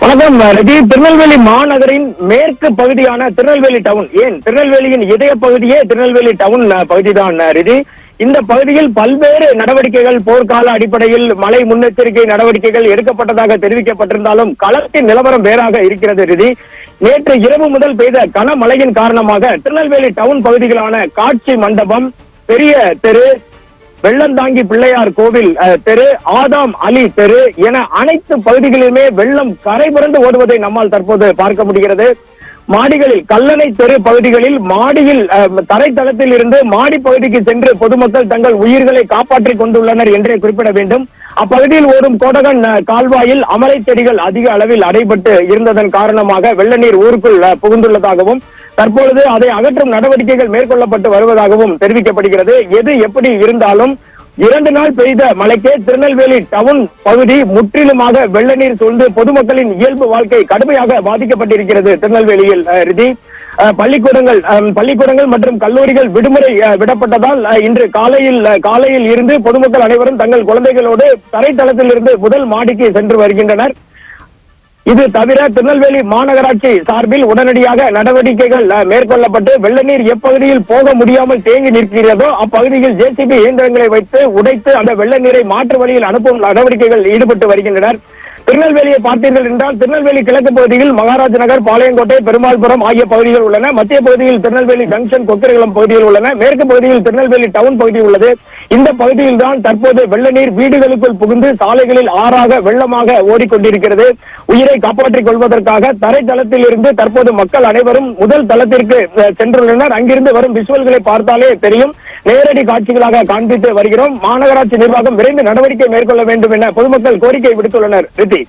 வணக்கம் ரஜி. திருநெல்வேலி மாநகரின் மேற்கு பகுதியான திருநெல்வேலி டவுன், ஏன் திருநெல்வேலியின் இதய பகுதியே திருநெல்வேலி டவுன் பகுதிதான் ரஜி. இந்த பகுதியில் பல்வேறு நடவடிக்கைகள் போர்க்கால அடிப்படையில் மழை முன்னெச்சரிக்கை நடவடிக்கைகள் எடுக்கப்பட்டதாக தெரிவிக்கப்பட்டிருந்தாலும் களத்தின் நிலவரம் வேறாக இருக்கிறது ரஜி. நேற்று இரவு முதல் பெய்த கனமழையின் காரணமாக திருநெல்வேலி டவுன் பகுதிகளான காட்சி மண்டபம், பெரிய தெரு, வெள்ளந்தாங்கி பிள்ளையார் கோவில் தெரு, ஆதாம் அலி தெரு என அனைத்து பகுதிகளிலுமே வெள்ளம் கரை புரண்டு ஓடுவதை நம்மால் தற்போது பார்க்க முடிகிறது. மாடிகளில் கல்லணை தெரு பகுதிகளில் மாடியில் தரைத்தளத்தில் இருந்து மாடி பகுதிக்கு சென்று பொதுமக்கள் தங்கள் உயிர்களை காப்பாற்றிக் கொண்டுள்ளனர் என்றே குறிப்பிட வேண்டும். அப்பகுதியில் ஓடும் கோடகன் கால்வாயில் அமலை செடிகள் அதிக அளவில் அடைபட்டு இருந்ததன் காரணமாக வெள்ள நீர் ஊருக்குள் புகுந்துள்ளதாகவும் தற்பொழுது அதை அகற்றும் நடவடிக்கைகள் மேற்கொள்ளப்பட்டு வருவதாகவும் தெரிவிக்கப்படுகிறது. எது எப்படி இருந்தாலும் 2 நாள் பெய்த மழைக்கே திருநெல்வேலி டவுன் பகுதி முற்றிலுமாக வெள்ள நீர் சூழ்ந்து பொதுமக்களின் இயல்பு வாழ்க்கை கடுமையாக பாதிக்கப்பட்டிருக்கிறது. திருநெல்வேலியில் ரிதி பள்ளிக்கூடங்கள் மற்றும் கல்லூரிகள் விடுமுறை விடப்பட்டதால் இன்று காலையில் இருந்து பொதுமக்கள் அனைவரும் தங்கள் குழந்தைகளோடு தரைத்தளத்தில் இருந்து முதல் மாடிக்கு சென்று வருகின்றனர். இது தவிர திருநெல்வேலி மாநகராட்சி சார்பில் உடனடியாக நடவடிக்கைகள் மேற்கொள்ளப்பட்டு வெள்ள நீர் எப்பகுதியில் போக முடியாமல் தேங்கி நிற்கிறதோ அப்பகுதியில் ஜேசிபி இயந்திரங்களை வைத்து உடைத்து அந்த வெள்ள நீரை மாற்று வழியில் அனுப்பும் நடவடிக்கைகள் ஈடுபட்டு வருகின்றனர். திருநெல்வேலியை பார்த்தீர்கள் என்றால் திருநெல்வேலி கிழக்கு பகுதியில் மகாராஜ் நகர், பாளையங்கோட்டை, பெருமாள்புரம் ஆகிய பகுதிகள் உள்ளன. மத்திய பகுதியில் திருநெல்வேலி ஜங்ஷன், கொக்கிரகுளம் பகுதியில் உள்ளன. மேற்கு பகுதியில் திருநெல்வேலி டவுன் பகுதி உள்ளது. இந்த பகுதியில் தான் தற்போது வெள்ள நீர் வீடுகளுக்குள் புகுந்து சாலைகளில் ஆறாக வெள்ளமாக ஓடிக்கொண்டிருக்கிறது. உயிரை காப்பாற்றிக் கொள்வதற்காக தரைத்தளத்தில் இருந்து தற்போது மக்கள் அனைவரும் முதல் தளத்திற்கு சென்றுள்ளனர். அங்கிருந்து வரும் விஷுவல்களை பார்த்தாலே தெரியும். நேரடி காட்சிகளாக காண்பித்து வருகிறோம். மாநகராட்சி நிர்வாகம் விரைந்து நடவடிக்கை மேற்கொள்ள வேண்டும் என பொதுமக்கள் கோரிக்கை விடுத்துள்ளனர். ரித்தி.